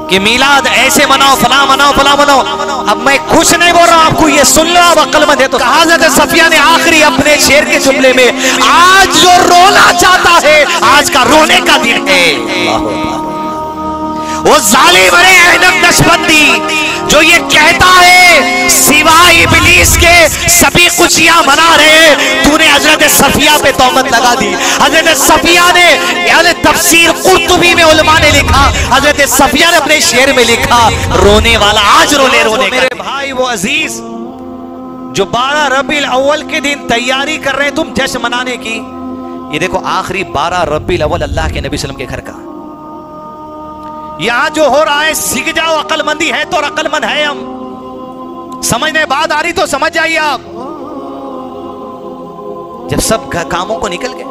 कि मीलाद ऐसे मनाओ, फला मनाओ, फला मनाओ। अब मैं कुछ नहीं बोल रहा हूं, आपको ये सुन लो, आप अक्लमंद है तो। कहा हज़रत सफिया ने आखिरी अपने शेर के जुमले में, आज जो रोना चाहता है आज का रोने का दिन है। वो जालिम अरे अहनक नशबंदी जो ये कहता है सिवाय इब्लीस के सभी खुशियां मना रहे, तूने हजरत सफिया पे तौमत लगा दी। हजरत सफिया ने, यानी तफसीर कुर्तुबी में उलमा ने लिखा, हजरत सफिया ने अपने शेर में लिखा, रोने वाला आज रोने रोने। मेरे भाई वो अजीज जो 12 रबीउल अव्वल के दिन तैयारी कर रहे हैं तुम जश्न मनाने की, ये देखो आखिरी 12 रबीउल अव्वल अल्लाह के नबी सल्लल्लाहु अलैहि वसल्लम के घर का यहां जो हो रहा है, सीख जाओ। अक्लमंदी है तो अक्लमंद है हम, समझने बात आ रही तो समझ जाइए आप। जब सब कामों को निकल गए,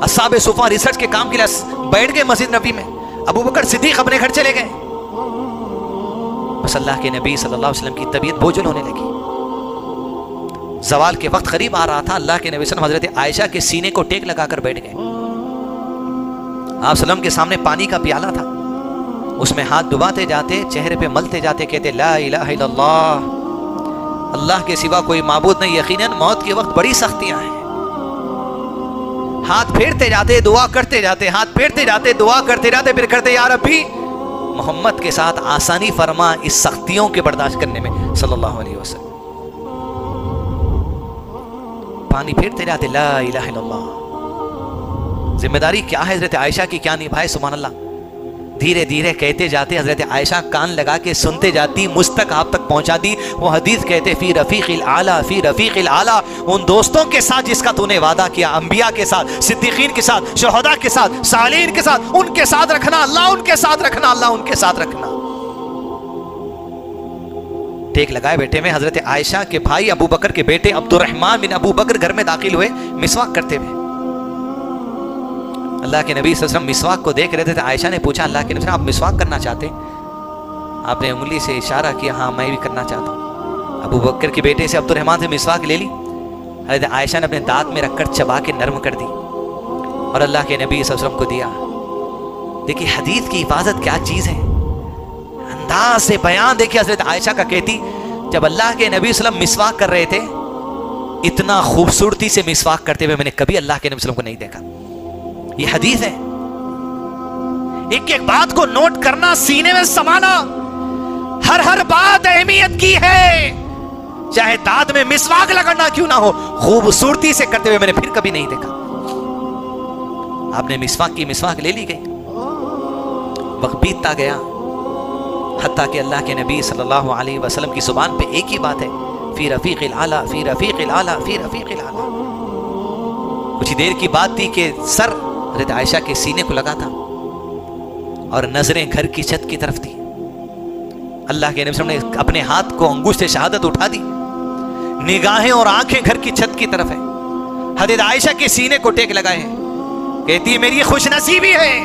अस्हाबे सुफा रिसर्च के काम के लिए बैठ गए मस्जिद नबी में, अबू बकर सिद्दीक अपने घर चले गए। बस अल्लाह के नबी सल्लल्लाहु अलैहि वसल्लम की तबीयत बोझल होने लगी। जवाल के वक्त करीब आ रहा था, अल्लाह के नबी सल्लल्लाहु अलैहि वसल्लम हजरत आयशा के सीने को टेक लगाकर बैठ गए। आप सल्लम के सामने पानी का प्याला था, उसमें हाथ डुबाते जाते, चेहरे पे मलते जाते, कहते ला इलाहा इल्लल्लाह, अल्लाह के सिवा कोई माबूद नहीं, यकीनन मौत के वक्त बड़ी सख्तियां हैं। हाथ फेरते जाते, दुआ करते जाते, हाथ फेरते जाते, दुआ करते जाते, फिर करते या रब्बी मोहम्मद के साथ आसानी फरमा इस सख्तियों के बर्दाश्त करने में सल्लल्लाहु अलैहि वसल्लम। पानी फेरते जाते, ला इलाहा इल्लल्लाह। जिम्मेदारी क्या है हजरत आयशा की, क्या निभाए, सुभान अल्लाह। धीरे धीरे कहते जाते, हजरत आयशा कान लगा के सुनते जाती, मुझ तक आप तक पहुंचा दी। वो हदीस कहते फी रफीक़िल आला, फी रफीक़िल आला, उन दोस्तों के साथ जिसका तूने वादा किया, अंबिया के साथ, सिद्दीकीन के साथ, शुहदा के साथ, सालीन के साथ, उनके साथ रखना अल्लाह, उनके साथ रखना अल्लाह, उनके साथ रखना। टेक लगाए बेटे में हजरत आयशा के भाई अबू बकर के बेटे अब्दुर्रहमान बिन अबू बकर घर में दाखिल हुए मिसवाक करते हुए। अल्लाह के नबी सल्लल्लाहु अलैहि वसल्लम मिसवाक को देख रहे थे। आयशा ने पूछा, अल्लाह के नबी आप मिसवाक करना चाहते? आपने उंगली से इशारा किया, हाँ मैं भी करना चाहता हूँ। अबू बकर के बेटे से अब्दुर्रहमान से मिसवाक ले ली। हज़रत आयशा ने अपने दांत में रखकर चबा के नरम कर दी और अल्लाह के नबी सल्लल्लाहु अलैहि वसल्लम को दिया। देखिए हदीस की हिफाजत क्या चीज़ है, अंदाज से बयान देखिए। हज़रत आयशा का कहती, जब अल्लाह के नबी सल्लल्लाहु अलैहि वसल्लम मिसवाक कर रहे थे, इतना खूबसूरती से मिसवाक करते हुए मैंने कभी अल्लाह के नबी सल्लल्लाहु अलैहि वसल्लम को नहीं देखा। ये हदीस है। एक एक बात को नोट करना, सीने में समाना, हर हर बात अहमियत की है। चाहे दांत में मिसवाक लगाना क्यों ना हो, खूबसूरती से करते हुए मैंने फिर कभी नहीं देखा। आपने मिसवाक की, मिसवाक ले ली गई। वक्त बीतता गया, हत्ता कि अल्लाह के नबी सल्लल्लाहु अलैहि वसल्लम की जुबान पे एक ही बात है, फी रफीक़िल आला, फी रफीक़िल आला, फी रफीक़िल आला। कुछ ही देर की बात थी कि सर हज़रत आयशा के सीने को लगा था और नजरें घर की छत की तरफ थी। अल्लाह के नबी ने अपने हाथ को अंगूठे शहादत उठा दी, निगाहें और आंखें घर की छत की तरफ है। हज़रत आयशा के सीने को टेक लगाए हैं, कहती मेरी खुशनसीबी है,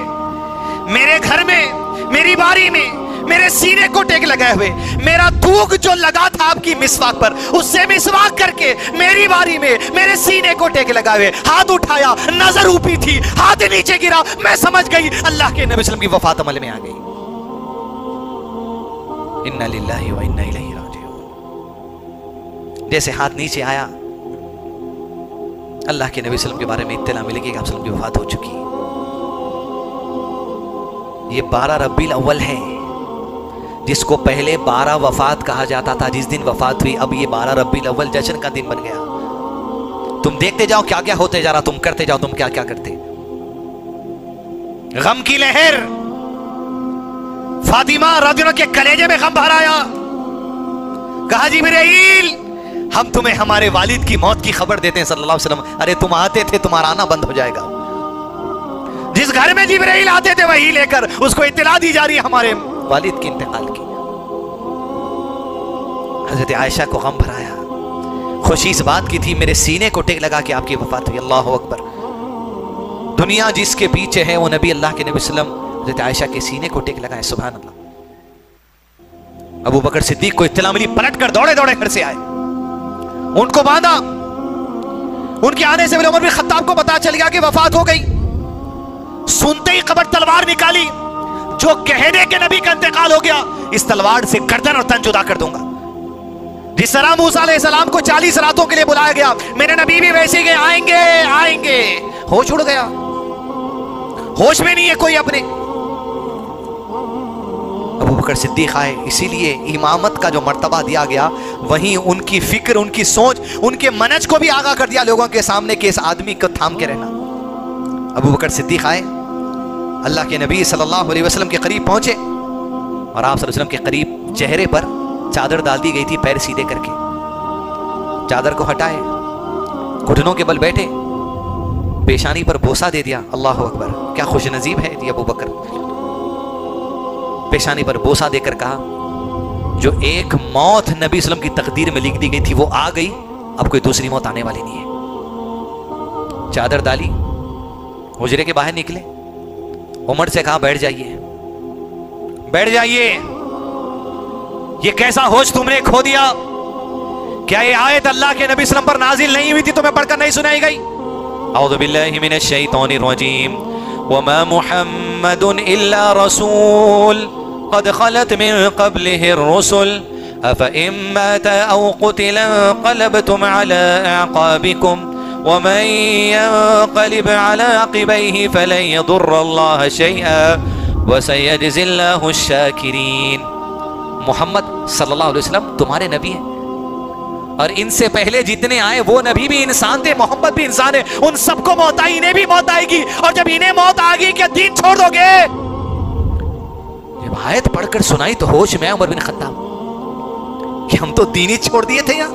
मेरे घर में, मेरी बारी में, मेरे सीने को टेक लगाए हुए, मेरा थूक जो लगा था आपकी मिसवाक पर, उससे मिसवाक करके मेरी बारी में मेरे सीने को टेक लगाए हुए। हाथ उठाया, नजर ऊपी थी, हाथ नीचे गिरा, मैं समझ गई अल्लाह के नबी सल्लल्लाहु अलैहि वसल्लम की वफात अमल में आ गई। इन्ना लिल्लाहि व इन्ना इलैहि राजिऊन। जैसे हाथ नीचे आया, अल्लाह के नबी सल्लल्लाहु अलैहि वसल्लम के बारे में इत्तला मिलेगी कि आप सल्लल्लाहु अलैहि वसल्लम की वफात हो चुकी। ये 12 रबीउल अव्वल है, जिसको पहले 12 वफात कहा जाता था। जिस दिन वफात हुई, अब ये 12 रबीउल अव्वल जश्न का दिन बन गया। तुम देखते जाओ क्या क्या होते जा रहा, तुम करते जाओ, तुम क्या क्या करते। गम की लहर, फातिमा रज़ियल्लाहु के कलेजे में गम भर आया। कहा जिब्रील, हम तुम्हें हमारे वालिद की मौत की खबर देते हैं सल्लल्लाहु अलैहि वसल्लम। अरे तुम आते थे, तुम्हारा आना बंद हो जाएगा। जिस घर में जिब्रील आते थे वही लेकर उसको इत्तला दी जा रही है हमारे वालिद के इंतकाल की। हजरत आयशा को गम भराया, खुशी इस बात की थी मेरे सीने को टेक लगा के आपकी वफात हुई। अल्लाह अकबर। दुनिया जिसके पीछे है वो नबी अल्लाह के नबी सल्लल्लाहु अलैहि वसल्लम हजरत आयशा के सीने को टेक लगाए। सुभान अल्लाह। अबू बकर सिद्दीक को इत्तला मिली, पलट कर दौड़े दौड़े घर से आए, उनको बांधा। उनके आने से पहले उमर बिन खत्ताब को पता चल गया कि वफात हो गई। सुनते ही कबर तलवार निकाली, जो कहने के नबी का इंतकाल हो गया, इस तलवार से गर्दन और तन जुदा कर दूंगा। जिस तरह मूसा अलैहिस्सलाम को 40 रातों के लिए बुलाया गया, मेरे नबी भी वैसे ही आएंगे आएंगे। होश उड़ गया, होश में नहीं है कोई अपने। अबू बकर सिद्दीक आए, इसीलिए इमामत का जो मर्तबा दिया गया, वहीं उनकी फिक्र, उनकी सोच, उनके मनज को भी आगाह कर दिया लोगों के सामने कि इस आदमी को थाम के रहना। अबू बकर सिद्दीक आए, अल्लाह के नबी सल्लल्लाहु अलैहि वसल्लम के करीब पहुंचे और आप सल्लल्लाहु अलैहि वसल्लम के करीब चेहरे पर चादर डाल दी गई थी, पैर सीधे करके चादर को हटाए, घुटनों के बल बैठे, पेशानी पर बोसा दे दिया। अल्लाह अकबर, क्या खुश नसीब है ये अबू बकर। पेशानी पर बोसा देकर कहा, जो एक मौत नबी सल्लम की तकदीर में लिख दी गई थी वो आ गई, अब कोई दूसरी मौत आने वाली नहीं है। चादर डाली, हुजरे के बाहर निकले, उमर से कहा बैठ जाइए, बैठ जाइए। ये कैसा होश तुमने खो दिया? क्या ये आयत अल्लाह के नबी सल्लम पर नाजिल नहीं हुई थी, तुम्हें पढ़कर नहीं सुनाई गई? औज़ु बिल्लाहि मिनश शैतानिर रजीम। वमा मुहम्मदुन इल्ला रसूल क़द ख़लत मिन क़ब्लिहि रुसुल अफ़इन माता औ क़ुतिला क़लबतुम अला अअक़ाबिकुम वमन यन्क़लिब अला अक़बैहि फ़लन यदुर्रल्लाह शैअन वसयजज़िल्लाहु शाकिरीन। मोहम्मद सल्लल्लाहु अलैहि वसल्लम तुम्हारे नबी हैं, और इनसे पहले जितने आए वो नबी भी इंसान थे, मोहम्मद भी इंसान है, उन सबको मौत आई, इन्हें भी मौत आएगी। और जब इन्हें मौत आ गई, क्या दीन छोड़ दोगे? जब आयत पढ़कर सुनाई तो होश में उमर बिन खत्ताब कि हम तो दीन ही छोड़ दिए थे, यार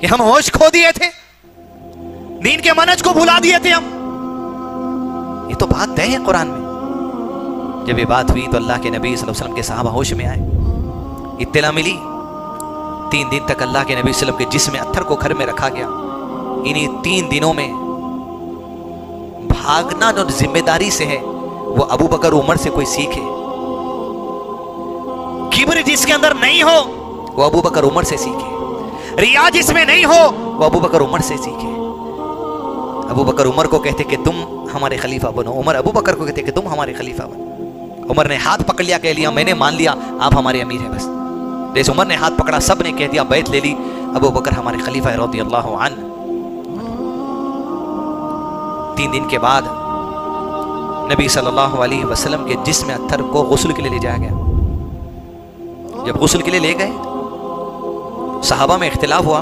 कि हम होश खो दिए थे, दीन के मनज को भुला दिए थे हम। ये तो बात तय है कुरान में। जब ये बात हुई तो अल्लाह के नबी सल्लल्लाहु अलैहि वसल्लम के सहाबा होश में आए, इत्तला मिली 3 दिन तक अल्लाह के नबी सल्लल्लाहु अलैहि वसल्लम के जिस्म अत्थर को घर में रखा गया। इन्हीं 3 दिनों में भागना जो जिम्मेदारी से है वो अबू बकर उमर से कोई सीखे। किब्र जिसके अंदर नहीं हो वो अबू बकर उमर से सीखे, रिया जिसमें नहीं हो वो अबू बकर उमर से सीखे। अबू बकर उमर को कहते कि तुम हमारे खलीफा बनो, उमर अबू बकर को कहते कि तुम हमारे खलीफा बनो। उमर ने हाथ पकड़ लिया, कह लिया मैंने मान लिया, आप हमारे अमीर हैं बस। जैसे उमर ने हाथ पकड़ा, सब ने कह दिया बैत ले ली, अबू बकर हमारे खलीफा है रज़ियल्लाहु अन्हु। 3 दिन के बाद नबी सल्लल्लाहु अलैहि वसल्लम के जिस्म अत्थर को गुस्ल के लिए ले जाया गया। जब गुस्ल के लिए ले गए, सहाबा में इख्तिलाफ हुआ,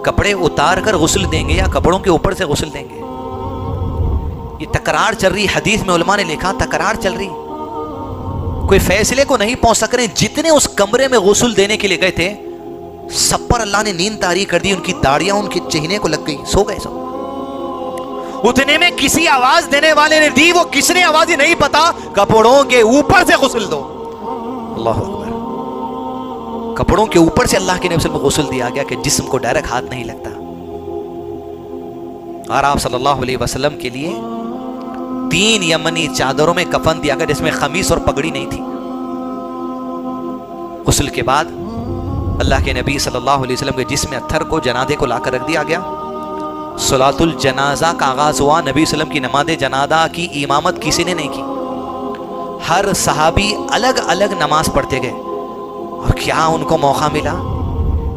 कपड़े उतार कर गुस्ल देंगे या कपड़ों के ऊपर से गुस्ल देंगे। ये तकरार चल रही, हदीस में उलमा ने लिखा तकरार चल रही, कोई फैसले को नहीं पहुंच सक रहे। जितने उस कमरे में गुस्ल देने के लिए गए थे, सब पर अल्लाह ने नींद तारी कर दी, उनकी दाढ़ियां उनके चेहरे को लग गई, सो गए सब। उतने में किसी आवाज देने वाले ने दी, वो किसने आवाज ही नहीं पता, कपड़ों के ऊपर से गुस्ल दो। अल्लाह अकबर, कपड़ों के ऊपर से अल्लाह के नबी को गुस्ल दिया गया कि जिस्म को डायरेक्ट हाथ नहीं लगता। और आप सल्लल्लाहु अलैहि वसल्लम के लिए 3 यमनी चादरों में कफन दिया गया जिसमें खमीस और पगड़ी नहीं थी। गुस्ल के बाद अल्लाह के नबी सल्लल्लाहु अलैहि वसल्लम के जिस्म अत्थर को जनाजे को लाकर रख दिया गया। सलातुल जनाजा का आगाज हुआ। नबी सल्लम की नमाज जनाजा की इमामत किसी ने नहीं की, हर सहाबी अलग अलग नमाज पढ़ते गए। और क्या उनको मौका मिला,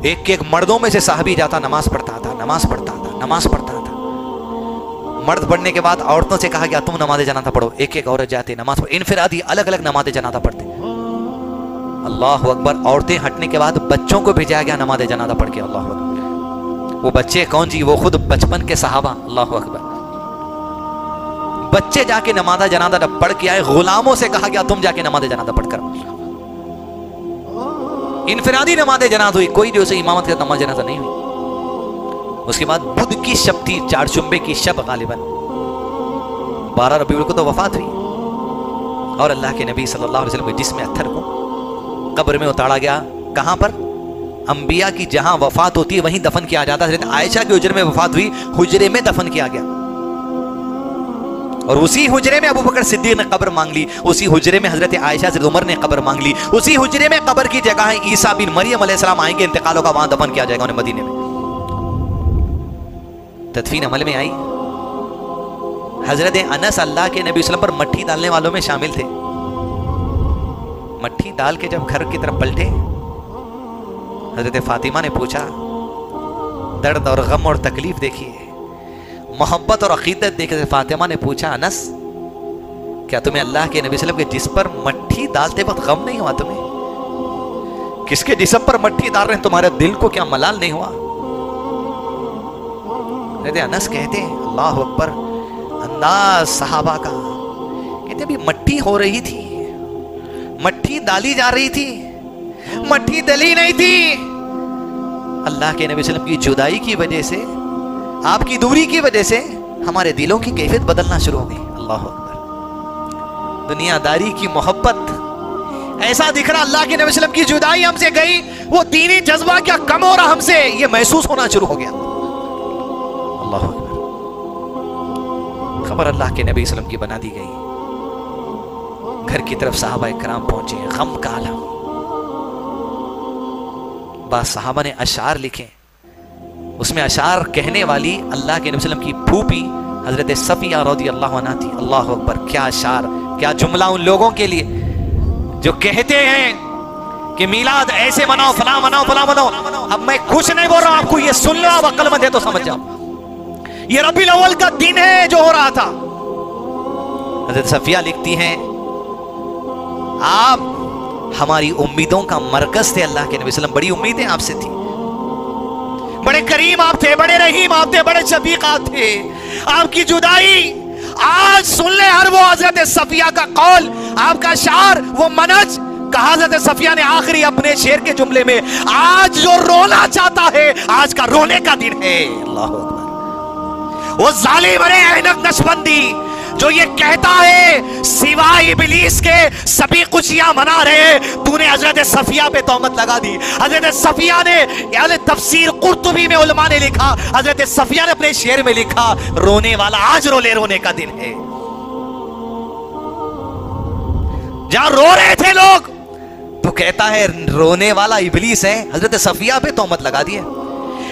एक एक मर्दों में से सहाबी जाता, नमाज पढ़ता था, नमाज पढ़ता था, नमाज पढ़ता था। मर्द पढ़ने के बाद औरतों से कहा गया तुम नमाज जनाजा पढ़ो, एक एक औरत जाती नमाज पढ़, इनफिरादी अलग अलग नमाज जनाजा पढ़ते। अल्लाह अकबर, औरतें हटने के बाद बच्चों को भेजा गया नमाज जनाजा पढ़ के। अल्लाह अकबर, वो बच्चे कौन जी, वो खुद बचपन के सहाबा। अल्लाह अकबर, बच्चे जाके नमाज जनाजा पढ़ के आए, गुलामों से कहा गया तुम जाके नमाज जनाजा पढ़कर। इनफिरादी नमाज जनाजा हुई, कोई जो से इमामत का नमाज जनाजा नहीं हुई। उसके बाद बुध की शब थी, 4 शुम्बे की शब, गालिबन 12 रबीउल को तो वफात हुई। और अल्लाह के नबी सल्लल्लाहु अलैहि वसल्लम के जिस्म अत्थर को कब्र में उतारा गया। कहां पर? अंबिया की जहां वफात होती है वहीं दफन किया जाता है। आयशा के हुजरे में वफात हुई, हुजरे में दफन किया गया। और उसी हुजरे में अबू बकर सिद्दीक ने कब्र मांग ली, उसी हुजरे में हजरत आयशा हजरत उमर ने कब्र मांग ली, उसी हुजरे में कब्र की जगह है ईसा बिन मरियम अलैहिस्सलाम आएंगे, इंतकालों का वहां दफन किया जाएगा उन्हें मदीने में। तदफीन अमल में आई, हजरत अनस अल्लाह के नबी वसल्लम पर मट्ठी डालने वालों में शामिल थे। मट्ठी डाल के जब घर की तरफ पलटे, हजरत फातिमा ने पूछा, दर्द और गम और तकलीफ देखिए, मोहब्बत और अकीदत देखिए। फातिमा ने पूछा, अनस क्या तुम्हें अल्लाह के नबी वसल्लम के जिस्म पर मट्ठी डालते वक्त गम नहीं हुआ? तुम्हें किसके जिस्म पर मट्ठी डाल रहे हैं, तुम्हारे दिल को क्या मलाल नहीं हुआ? अनस कहते हैं, अल्लाह अकबर, अंदाज सहाबा का। कहते अभी मट्टी हो रही थी, मट्टी डाली जा रही थी, मट्टी डली नहीं थी। अल्लाह के नबी वसल्लम की जुदाई की वजह से, आपकी दूरी की वजह से हमारे दिलों की कैफियत बदलना शुरू हो गई। अल्लाह अकबर। दुनियादारी की मोहब्बत, ऐसा दिख रहा अल्लाह के नबी वसल्लम की जुदाई हमसे गई, वो दीनी जज्बा क्या कम हो रहा हमसे, ये महसूस होना शुरू हो गया। अल्लाह अकबर। खबर अल्लाह के नबी वसल्लम की बना दी गई। घर की तरफ सहाबा इकराम पहुंचे, गम का आलम। बाद सहाबा ने अशार लिखे, उसमें अशार कहने वाली अल्लाह के नबी वसल्लम की फूफी हजरत सफिया रज़ी अल्लाह अन्हा थी। अल्लाह अकबर, क्या अशार, क्या जुमला उन लोगों के लिए जो कहते हैं कि मीलाद ऐसे मनाओ, फला मनाओ, फला मनाओ। अब मैं कुछ नहीं बोल रहा हूं, आपको ये सुन लो, आप अक्लमंद है तो समझ जाओ। ये रबीउल अव्वल का दिन है जो हो रहा था। हजरत सफिया लिखती हैं, आप हमारी उम्मीदों का मरकज थे। अल्लाह के नबी वसल्लम, बड़ी उम्मीदें आपसे थी, बड़े करीम आप थे, बड़े रहीम आप थे, बड़े शफीक आप थे। आपकी जुदाई आज सुन ले हर वो हजरत सफिया का कौल, आपका शार, वो मनज। कहा हजरत सफिया ने आखिरी अपने शेर के जुमले में, आज जो रोना चाहता है आज का रोने का दिन है। अल्लाह अकबर। वो जालिम अरे ऐनक नशबंदी जो ये कहता है सिवाय इब्लीस के सभी खुशियां मना रहे, तूने हजरत सफिया पे तोहमत लगा दी। हजरत सफिया ने, यानी तफसीर कुर्तुबी में उलमा ने लिखा, हजरत सफिया ने अपने शेर में लिखा, रोने वाला आज रोले, रोने का दिन है। जहां रो रहे थे लोग तो कहता है रोने वाला इब्लीस है। हजरत सफिया पे तोहमत लगा दिए।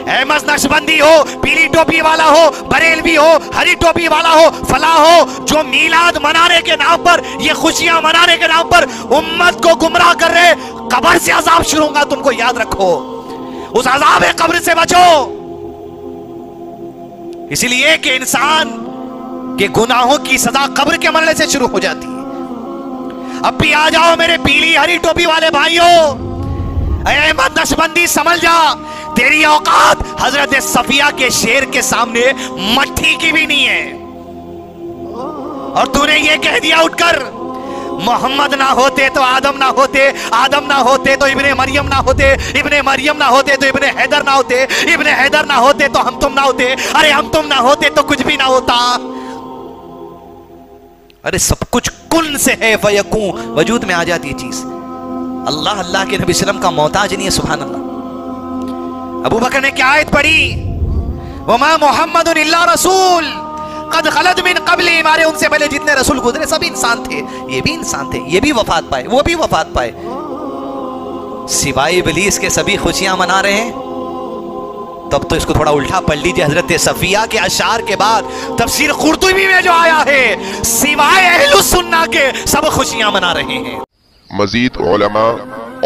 अहमद नक्शबंदी हो, पीली टोपी वाला हो, बरेलवी हो, हरी टोपी वाला हो, फला हो, जो मीलाद मनाने के नाम पर, ये खुशियां मनाने के नाम पर उम्मत को गुमराह कर रहे, कब्र से अजाब शुरू होगा, तुमको याद रखो, उस अजाब कब्र से बचो। इसलिए कि इंसान के गुनाहों की सजा कब्र के मरने से शुरू हो जाती है। अब भी आ जाओ मेरे पीली हरी टोपी वाले भाइयों, अहमद नक्शबंदी समझ जा, तेरी औकात हजरत सफिया के शेर के सामने मट्टी की भी नहीं है। और तूने ये कह दिया उठकर, मोहम्मद ना होते तो आदम ना होते, आदम ना होते तो इब्ने मरियम ना होते, इब्ने मरियम ना होते तो इब्ने हैदर ना होते, इब्ने हैदर ना होते तो हम तुम ना होते, अरे हम तुम ना होते तो कुछ भी ना होता। अरे सब कुछ कुन से है, फयकून, वजूद में आ जाती है चीज। अल्लाह अल्लाह के नबी सल्लम का मोहताज नहीं है, सुभान अल्लाह। अबू बकर ने क्या आयत पढ़ी, वमा मुहम्मदुन इल्ला रसूल कद खलत मिन क़ब्ली, हमारे उनसे पहले जितने रसूल गुजरे सब इंसान थे, ये भी इंसान थे, ये भी वफात पाए, वो भी वफात पाए, सिवाय इब्लीस के सभी खुशियां मना रहे हैं। तब तो इसको थोड़ा उल्टा पढ़ लीजिए, हजरत सफिया के अशार के बाद तफसीर कुर्तुबी में जो आया है, सिवाय अहलुस सुन्ना के सब खुशियां मना रहे हैं। मजीद उलमा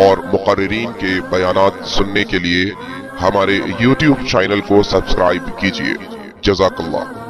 और मुकर्रिरीन के बयानात सुनने के लिए हमारे YouTube चैनल को सब्सक्राइब कीजिए। जज़ाकल्लाह।